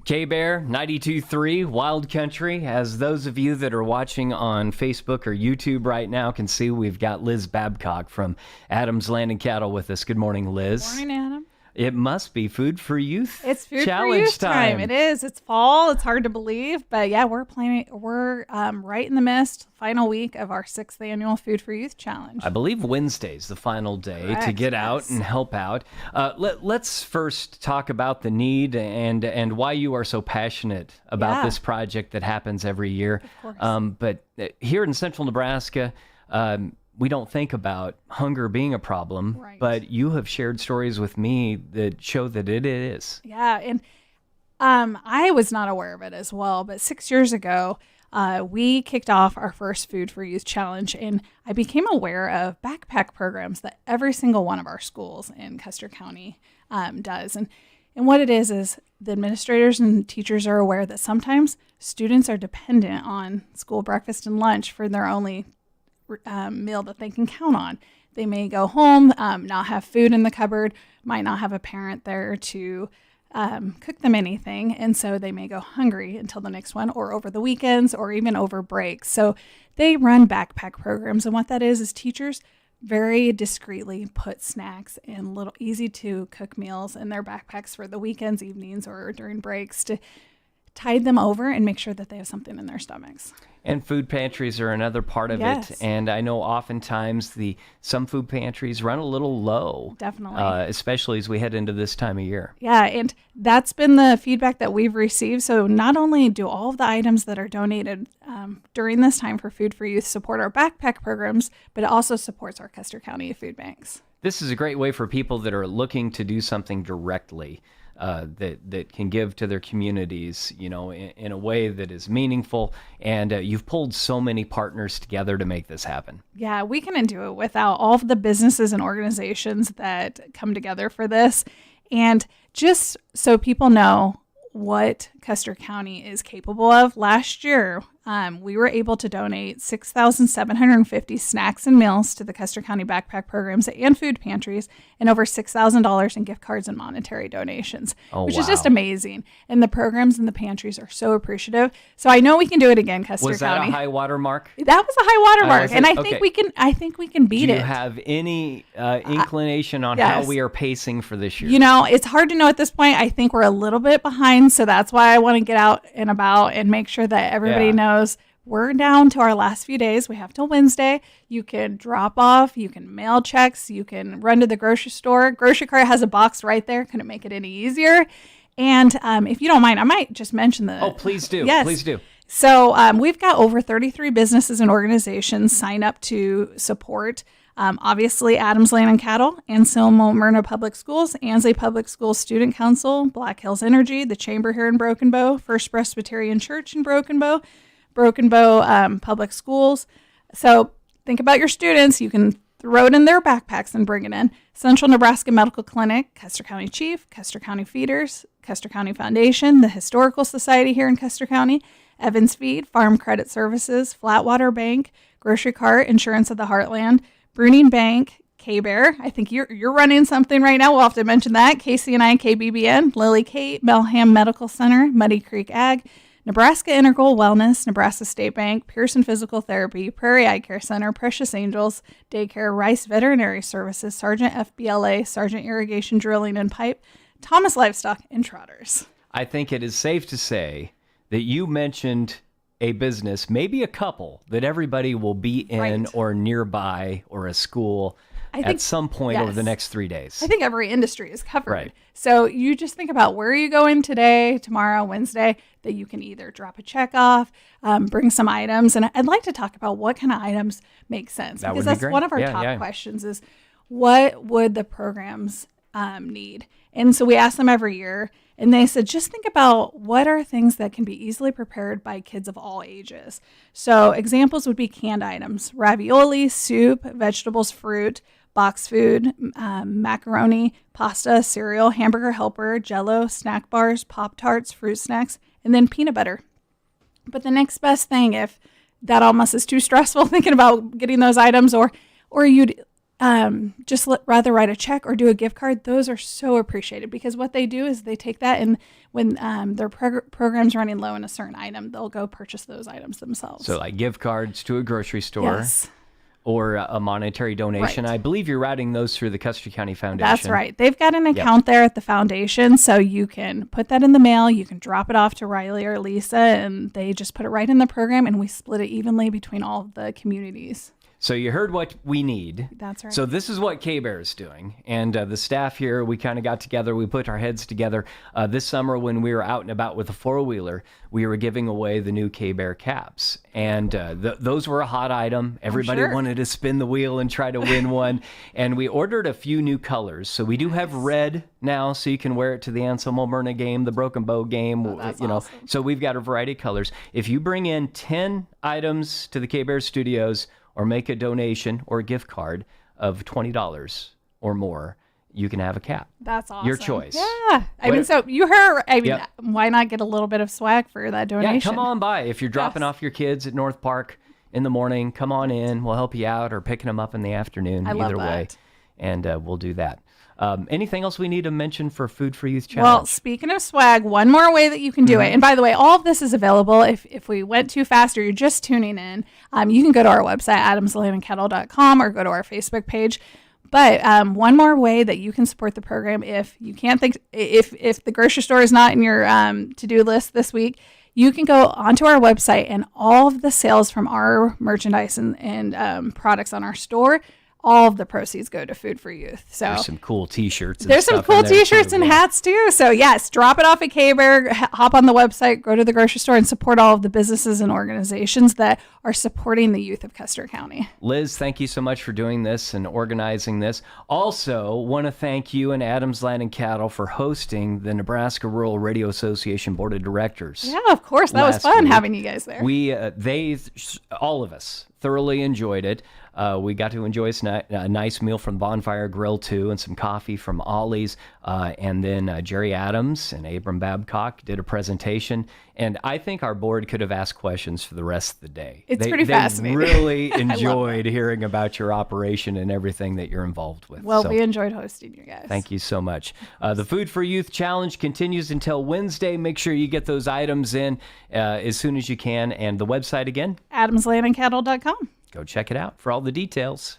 K-Bear 92.3 Wild Country. As those of you that are watching on Facebook or YouTube right now can see, we've got Liz Babcock from Adams Land and Cattle with us. Good morning, Liz. Morning, Adam. It must be Food for Youth. It's Food Challenge for Youth time. It is. It's fall. It's hard to believe, but yeah, we're planning. We're right in the midst, final week of our 6th annual Food for Youth Challenge. I believe Wednesday's the final day Correct, to get out and help out. Let's first talk about the need and why you are so passionate about this project that happens every year. Of course. But here in central Nebraska, we don't think about hunger being a problem, Right. but you have shared stories with me that show that it is. Yeah, and I was not aware of it as well, but 6 years ago, we kicked off our first Food for Youth Challenge, and I became aware of backpack programs that every single one of our schools in Custer County does. And what it is the administrators and teachers are aware that sometimes students are dependent on school breakfast and lunch for their only meal that they can count on. They may go home, not have food in the cupboard, might not have a parent there to cook them anything, and so they may go hungry until the next one, or over the weekends, or even over breaks. So they run backpack programs, and what that is teachers very discreetly put snacks and little easy to cook meals in their backpacks for the weekends, evenings, or during breaks to tide them over and make sure that they have something in their stomachs. And food pantries are another part of Yes. it. And I know oftentimes some food pantries run a little low. Definitely. Especially as we head into this time of year. Yeah, and that's been the feedback that we've received. So not only do all of the items that are donated during this time for Food for Youth support our backpack programs, but it also supports our Custer County food banks. This is a great way for people that are looking to do something directly. That can give to their communities, in a way that is meaningful. And you've pulled so many partners together to make this happen. Yeah, we couldn't do it without all of the businesses and organizations that come together for this. And just so people know what Custer County is capable of, last year we were able to donate 6,750 snacks and meals to the Custer County backpack programs and food pantries, and over $6,000 in gift cards and monetary donations, which is just amazing. And the programs and the pantries are so appreciative. So I know we can do it again, Custer County. Was that a high water mark? That was a high water mark, was and it? I think we can. I think we can beat it. Do you have any inclination on how we are pacing for this year? It's hard to know at this point. I think we're a little bit behind, so that's why I want to get out and about and make sure that everybody knows we're down to our last few days. We have till Wednesday. You can drop off, you can mail checks, you can run to the grocery store. Grocery cart has a box right there. Couldn't make it any easier. And if you don't mind, I might just mention the... Oh, please do. Yes. Please do. So we've got over 33 businesses and organizations sign up to support, obviously, Adams Land and Cattle, Anselmo Myrna Public Schools, Ansley Public Schools Student Council, Black Hills Energy, the Chamber here in Broken Bow, First Presbyterian Church in Broken Bow Public Schools. So think about your students. You can throw it in their backpacks and bring it in. Central Nebraska Medical Clinic, Custer County Chief, Custer County Feeders, Custer County Foundation, the Historical Society here in Custer County, Evans Feed, Farm Credit Services, Flatwater Bank, Grocery Cart, Insurance of the Heartland, Bruning Bank, K-Bear. I think you're running something right now. We'll have to mention that. KCNI, KBBN, Lily Kate, Melham Medical Center, Muddy Creek Ag, Nebraska Integral Wellness, Nebraska State Bank, Pearson Physical Therapy, Prairie Eye Care Center, Precious Angels, Daycare, Rice Veterinary Services, Sargent FBLA, Sargent Irrigation Drilling and Pipe, Thomas Livestock, and Trotters. I think it is safe to say that you mentioned a business, maybe a couple, that everybody will be in or nearby, or a school at some point over the next 3 days. I think every industry is covered. Right. So you just think about where are you going today, tomorrow, Wednesday, that you can either drop a check off, bring some items. And I'd like to talk about what kind of items make sense. Because that's one of our top questions is what would the programs need? And so we ask them every year, and they said, just think about what are things that can be easily prepared by kids of all ages. So examples would be canned items, ravioli, soup, vegetables, fruit, box food, macaroni, pasta, cereal, hamburger helper, Jell-O, snack bars, Pop-Tarts, fruit snacks, and then peanut butter. But the next best thing, if that almost is too stressful thinking about getting those items, or you'd just rather write a check or do a gift card, those are so appreciated, because what they do is they take that, and when their program's running low in a certain item, they'll go purchase those items themselves. So like gift cards to a grocery store. Yes. Or a monetary donation. Right. I believe you're routing those through the Custer County Foundation. That's right. They've got an account there at the foundation, so you can put that in the mail. You can drop it off to Riley or Lisa, and they just put it right in the program, and we split it evenly between all of the communities. So you heard what we need. That's right. So this is what K-Bear is doing. And the staff here, we kind of got together. We put our heads together. This summer when we were out and about with a four-wheeler, we were giving away the new K-Bear caps. And those were a hot item. Everybody sure. wanted to spin the wheel and try to win one. And we ordered a few new colors. So we do have red now, so you can wear it to the Anselmo Myrna game, the Broken Bow game. That's you know, awesome. So we've got a variety of colors. If you bring in 10 items to the K-Bear Studios, or make a donation or a gift card of $20 or more, you can have a cap. That's awesome. Your choice. Yeah. I mean, so you heard, Yep. why not get a little bit of swag for that donation? Yeah, come on by. If you're dropping Yes. off your kids at North Park in the morning, come on in. We'll help you out, or picking them up in the afternoon. I love Either way. that. And we'll do that. Anything else we need to mention for Food for Youth Well, Challenge? speaking of swag, one more way that you can do it. And by the way, all of this is available. If we went too fast or you're just tuning in, you can go to our website, adamslandandcattle.com, or go to our Facebook page. But one more way that you can support the program, if you can't think, if the grocery store is not in your to-do list this week, you can go onto our website, and all of the sales from our merchandise and products on our store, all of the proceeds go to Food for Youth. So There's some cool T-shirts. there's some cool T-shirts and hats too. So yes, drop it off at K-Bear, hop on the website, go to the grocery store, and support all of the businesses and organizations that are supporting the youth of Custer County. Liz, thank you so much for doing this and organizing this. Also, want to thank you and Adams Land and Cattle for hosting the Nebraska Rural Radio Association Board of Directors. Yeah, of course. That was Last fun week. having you guys there. All of us thoroughly enjoyed it. We got to enjoy a nice meal from Bonfire Grill too, and some coffee from Ollie's. And then Jerry Adams and Abram Babcock did a presentation. And I think our board could have asked questions for the rest of the day. It's pretty fascinating. They really I love enjoyed hearing about your operation and everything that you're involved with. Well, So, we enjoyed hosting you guys. thank you so much. The Food for Youth Challenge continues until Wednesday. Make sure you get those items in as soon as you can. And the website again, AdamsLandandCattle.com. go check it out for all the details.